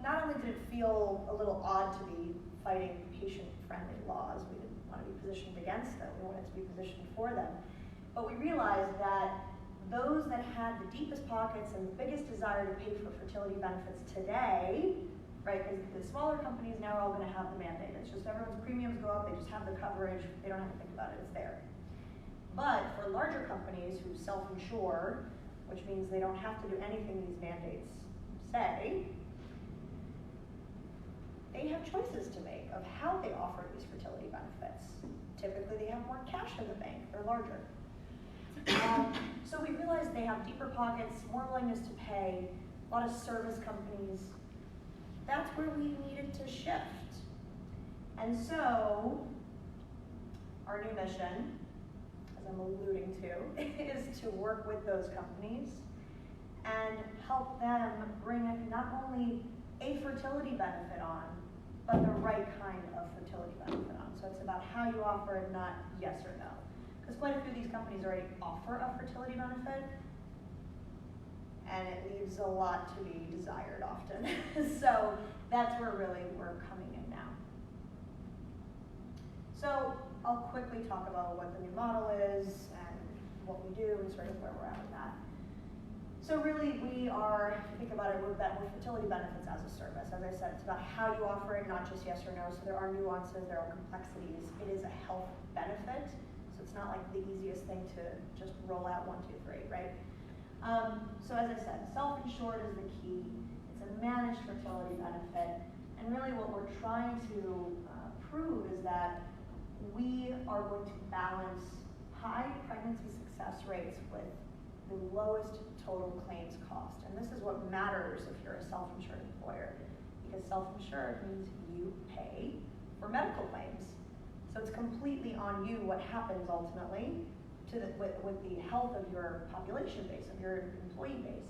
not only did it feel a little odd to be fighting patient-friendly laws, we didn't want to be positioned against them, we wanted to be positioned for them, but we realized that those that had the deepest pockets and the biggest desire to pay for fertility benefits today, right, because the smaller companies now are all going to have the mandate. It's just everyone's premiums go up, they just have the coverage, they don't have to think about it, it's there. But for larger companies who self-insure, which means they don't have to do anything these mandates say, they have choices to make of how they offer these fertility benefits. Typically they have more cash in the bank, they're larger. So we realized they have deeper pockets, more willingness to pay, a lot of service companies. That's where we needed to shift. And so our new mission, as I'm alluding to, is to work with those companies and help them bring not only a fertility benefit on, but the right kind of fertility benefit on. So it's about how you offer it, not yes or no. Because quite a few of these companies already offer a fertility benefit, and it leaves a lot to be desired often. So that's where really we're coming in now. So I'll quickly talk about what the new model is and what we do and sort of where we're at with that. So really, we are, if you think about it, we're fertility benefits as a service. As I said, it's about how you offer it, not just yes or no. So there are nuances, there are complexities. It is a health benefit, so it's not like the easiest thing to just roll out 1, 2, 3, right? So as I said, self-insured is the key. It's a managed fertility benefit, and really what we're trying to prove is that we are going to balance high pregnancy success rates with the lowest total claims cost. And this is what matters if you're a self-insured employer, because self-insured means you pay for medical claims. So it's completely on you what happens ultimately with the health of your population base, of your employee base.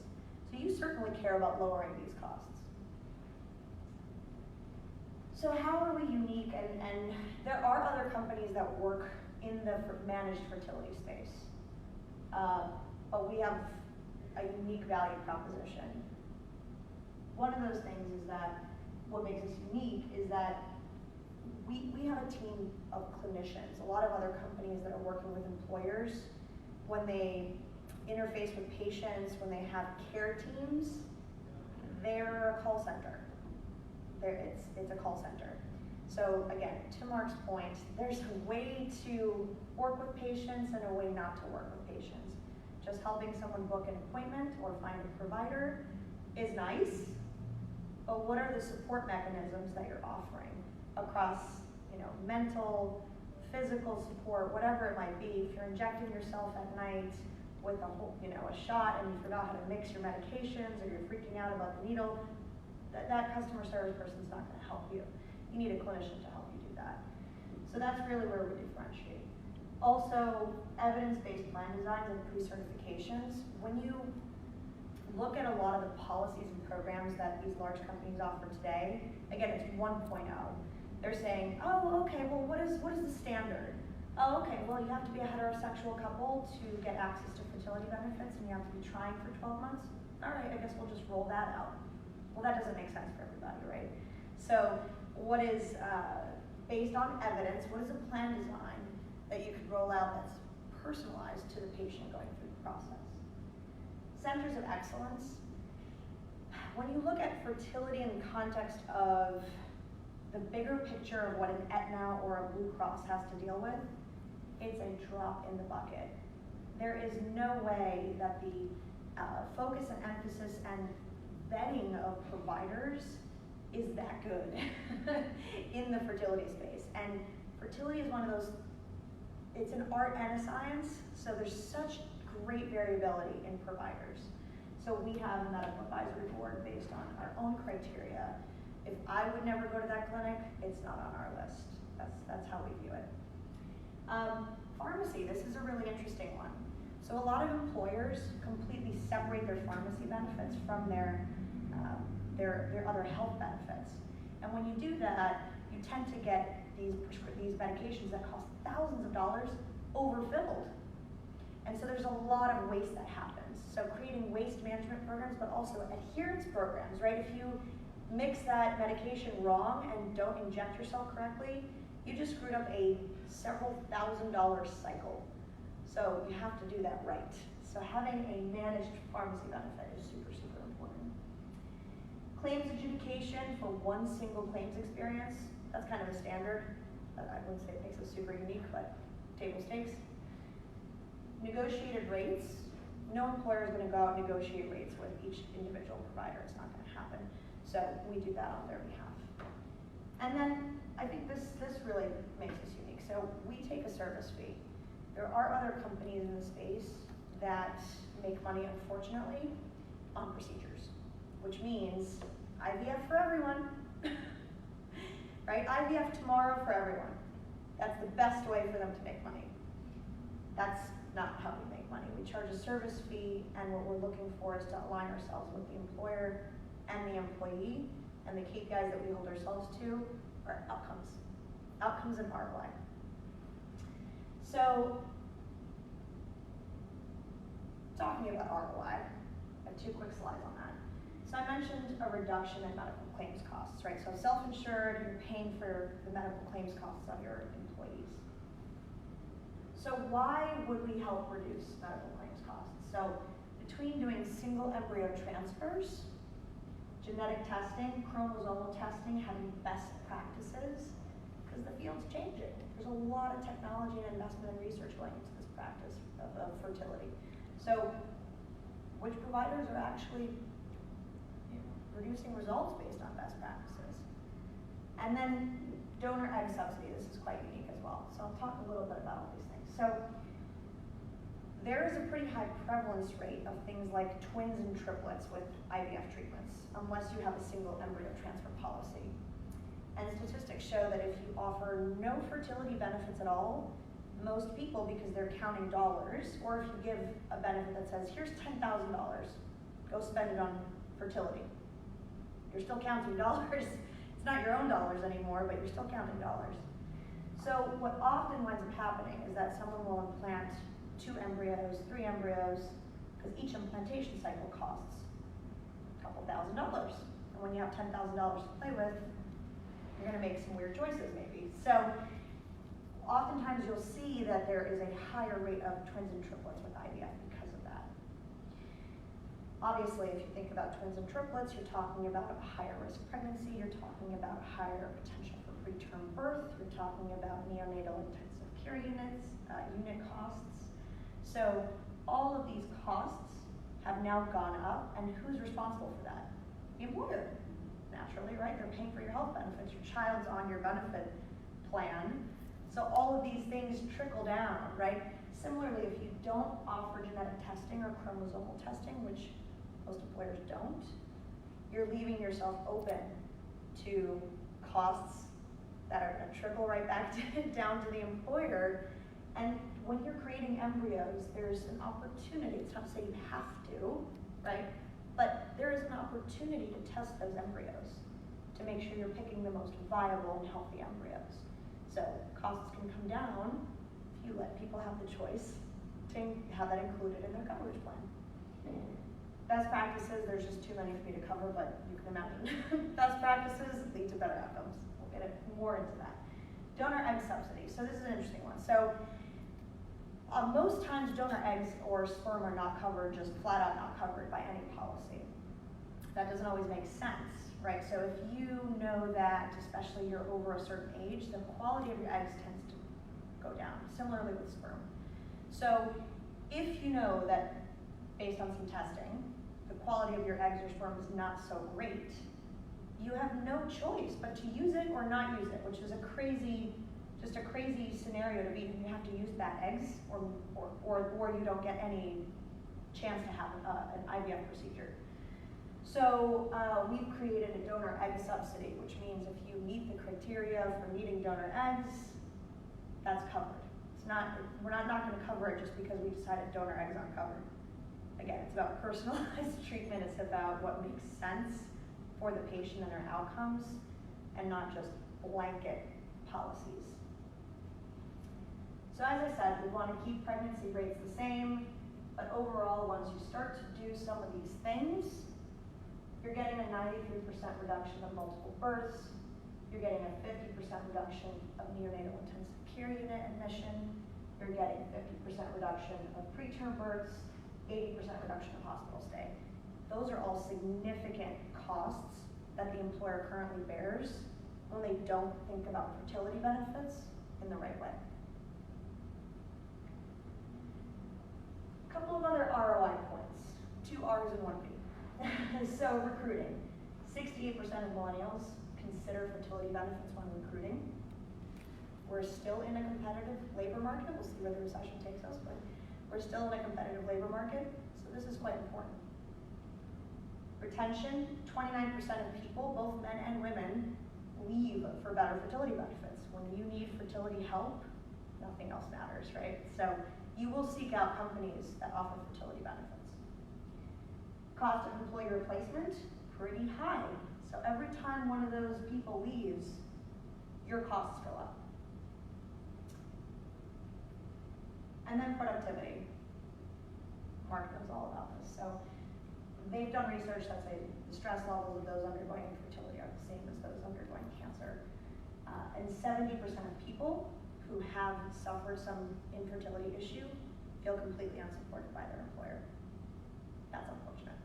So you certainly care about lowering these costs. So how are we unique? And there are other companies that work in the managed fertility space, but we have a unique value proposition. One of those things is that what makes us unique is that we have a team of clinicians. A lot of other companies that are working with employers, when they interface with patients, when they have care teams, they're a call center. It's a call center. So again, to Mark's point, there's a way to work with patients and a way not to work with patients. Just helping someone book an appointment or find a provider is nice, but what are the support mechanisms that you're offering across, mental, physical support, whatever it might be? If you're injecting yourself at night with a shot and you forgot how to mix your medications, or you're freaking out about the needle, that customer service person's not going to help you. You need a clinician to help you do that. So that's really where we differentiate. Also, evidence-based plan designs and pre-certifications. When you look at a lot of the policies and programs that these large companies offer today, again, it's 1.0. They're saying, oh, okay, well, what is the standard? Oh, okay, well, you have to be a heterosexual couple to get access to fertility benefits, and you have to be trying for 12 months? All right, I guess we'll just roll that out. Well, that doesn't make sense for everybody, right? So what is, based on evidence, what is a plan design that you could roll out that's personalized to the patient going through the process? Centers of excellence. When you look at fertility in the context of the bigger picture of what an Aetna or a Blue Cross has to deal with, it's a drop in the bucket. There is no way that the focus and emphasis and vetting of providers is that good in the fertility space. And fertility is one of those, it's an art and a science, so there's such great variability in providers. So we have a medical advisory board based on our own criteria. If I would never go to that clinic, it's not on our list. That's how we view it. Pharmacy, this is a really interesting one. So a lot of employers completely separate their pharmacy benefits from their other health benefits. And when you do that, you tend to get these medications that cost thousands of dollars overfilled. And so there's a lot of waste that happens. So creating waste management programs, but also adherence programs, right? If you mix that medication wrong and don't inject yourself correctly, you just screwed up a several $1,000 cycle. So you have to do that right. So having a managed pharmacy benefit is super, super important. Claims adjudication for one single claims experience, that's kind of a standard. I wouldn't say it makes us super unique, but table stakes. Negotiated rates. No employer is going to go out and negotiate rates with each individual provider. It's not going to happen. So we do that on their behalf. And then I think this really makes us unique. So we take a service fee. There are other companies in the space that make money, unfortunately, on procedures, which means IVF for everyone, right? IVF tomorrow for everyone. That's the best way for them to make money. That's not how we make money. We charge a service fee, and what we're looking for is to align ourselves with the employer and the employee, and the KPIs that we hold ourselves to are outcomes and ROI. So, talking about ROI, I have 2 quick slides on that. So I mentioned a reduction in medical claims costs, right? So self-insured, you're paying for the medical claims costs of your employees. So why would we help reduce medical claims costs? So between doing single embryo transfers, genetic testing, chromosomal testing, having best practices, because the field's changing. There's a lot of technology and investment and research going into this practice of fertility. So which providers are actually producing results based on best practices? And then donor egg subsidy, this is quite unique as well. So I'll talk a little bit about all these things. So there is a pretty high prevalence rate of things like twins and triplets with IVF treatments, unless you have a single embryo transfer policy. And statistics show that if you offer no fertility benefits at all, most people, because they're counting dollars, or if you give a benefit that says, here's $10,000, go spend it on fertility. You're still counting dollars. It's not your own dollars anymore, but you're still counting dollars. So what often winds up happening is that someone will implant 2 embryos, 3 embryos, because each implantation cycle costs a couple $1,000. And when you have $10,000 to play with, you're gonna make some weird choices maybe. So oftentimes you'll see that there is a higher rate of twins and triplets with IVF because of that. Obviously, if you think about twins and triplets, you're talking about a higher risk pregnancy, you're talking about higher potential for preterm birth, you're talking about neonatal intensive care unit costs. So all of these costs have now gone up, and who's responsible for that? The employer, naturally, right? They're paying for your health benefits, your child's on your benefit plan. So all of these things trickle down, right? Similarly, if you don't offer genetic testing or chromosomal testing, which most employers don't, you're leaving yourself open to costs that are gonna trickle right back down to the employer. And when you're creating embryos, there's an opportunity, it's not to say you have to, right? But there is an opportunity to test those embryos to make sure you're picking the most viable and healthy embryos. So costs can come down if you let people have the choice to have that included in their coverage plan. Best practices, there's just too many for me to cover, but you can imagine. Best practices lead to better outcomes. We'll get more into that. Donor egg subsidy. So this is an interesting one. So most times donor eggs or sperm are not covered, just flat out not covered by any policy. That doesn't always make sense, right? So if you know that, especially you're over a certain age, the quality of your eggs tends to go down, similarly with sperm. So if you know that, based on some testing, the quality of your eggs or sperm is not so great, you have no choice but to use it or not use it, which is just a crazy scenario to be in. You have to use bad eggs or you don't get any chance to have an IVF procedure. So we've created a donor egg subsidy, which means if you meet the criteria for needing donor eggs, that's covered. We're not going to cover it just because we decided donor eggs aren't covered. Again, it's about personalized treatment. It's about what makes sense for the patient and their outcomes, and not just blanket policies. So as I said, we want to keep pregnancy rates the same, but overall, once you start to do some of these things, you're getting a 93% reduction of multiple births, you're getting a 50% reduction of neonatal intensive care unit admission, you're getting 50% reduction of preterm births, 80% reduction of hospital stay. Those are all significant costs that the employer currently bears when they don't think about fertility benefits in the right way. A couple of other ROI points, 2 R's and 1 P. So recruiting, 68% of millennials consider fertility benefits when recruiting. We're still in a competitive labor market. We'll see where the recession takes us, but we're still in a competitive labor market, so this is quite important. Retention, 29% of people, both men and women, leave for better fertility benefits. When you need fertility help, nothing else matters, right? So you will seek out companies that offer fertility benefits. Cost of employee replacement, pretty high. So every time one of those people leaves, your costs go up. And then productivity. Marc knows all about this. So they've done research that say the stress levels of those undergoing infertility are the same as those undergoing cancer. And 70% of people who who have suffered some infertility issue feel completely unsupported by their employer. That's unfortunate.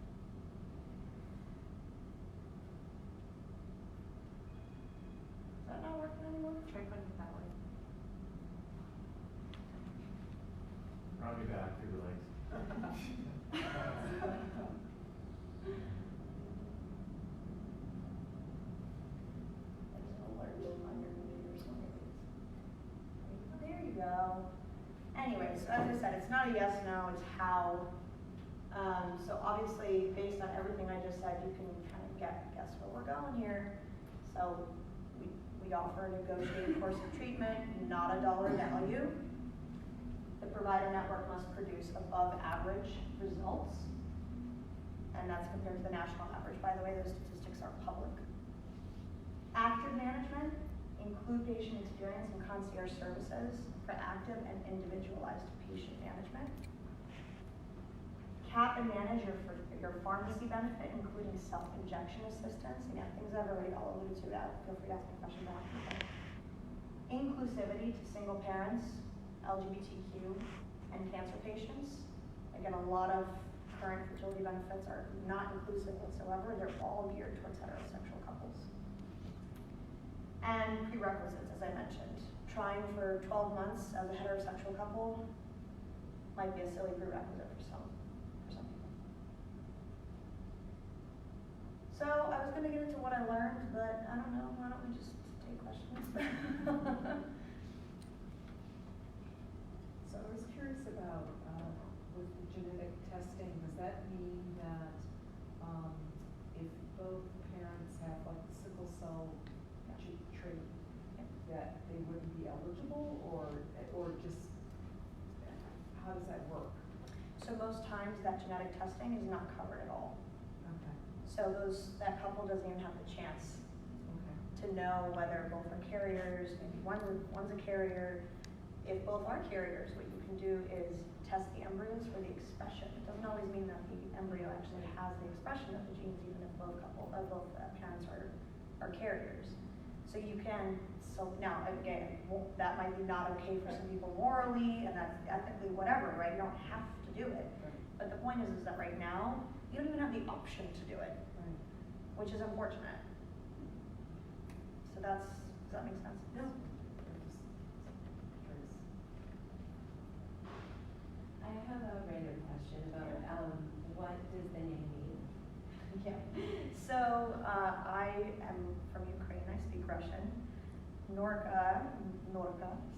Is that not working anymore? Try putting it that way. Run me back through the legs. There you go. Anyways, as I said, it's not a yes, no, it's how. So obviously, based on everything I just said, you can kind of guess where we're going here. So we offer a negotiated course of treatment, not a dollar value. The provider network must produce above average results, and that's compared to the national average. By the way, those statistics are public. Active management include patient experience and concierge services for active and individualized patient management. Cap and manage your pharmacy benefit, including self-injection assistance. Again, things I've already all alluded to that. Feel free to ask me questions after. Inclusivity to single parents, LGBTQ, and cancer patients. Again, a lot of current fertility benefits are not inclusive whatsoever. They're all geared towards heterosexual couples. And prerequisites, as I mentioned. Trying for 12 months as a heterosexual couple might be a silly prerequisite for some people. So I was going to get into what I learned, but I don't know. Why don't we just take questions? So I was curious about with the genetic testing, does that mean that if both parents have like the sickle cell trait, that they wouldn't be eligible, or just how does that work? So most times that genetic testing is not covered at all. Okay. So that couple doesn't even have the chance to know whether both are carriers. Maybe one's a carrier. If both are carriers, what you can do is test the embryos for the expression. It doesn't always mean that the embryo actually has the expression of the genes, even if both parents are carriers. So you can. So now again, that might be not okay for some people morally, and that's ethically whatever, right? You don't have to do it. But the point is that right now you don't even have the option to do it, which is unfortunate. So does that make sense? No. I have a random question about what does the name mean? Yeah. So I am from Ukraine. I speak Russian. Norka,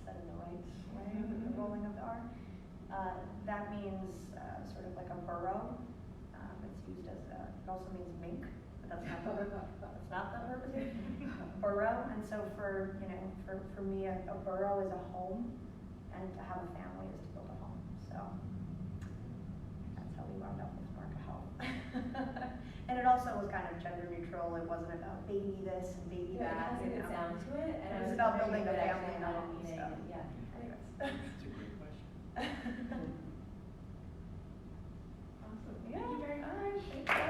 said in the right way, with the rolling of the R. That means sort of like a burrow. It's used as it also means mink, but that's not the purpose. Burrow, and so for me, a burrow is a home, and to have a family is to build a home. So that's how we wound up with Norka Health. And it also was kind of gender neutral. It wasn't about baby this and baby that. It has a good sound to it, and it was about building a family and all. home. So Yeah. Anyways. That's a great question. Awesome. Yeah. Thank you very much. Thank you.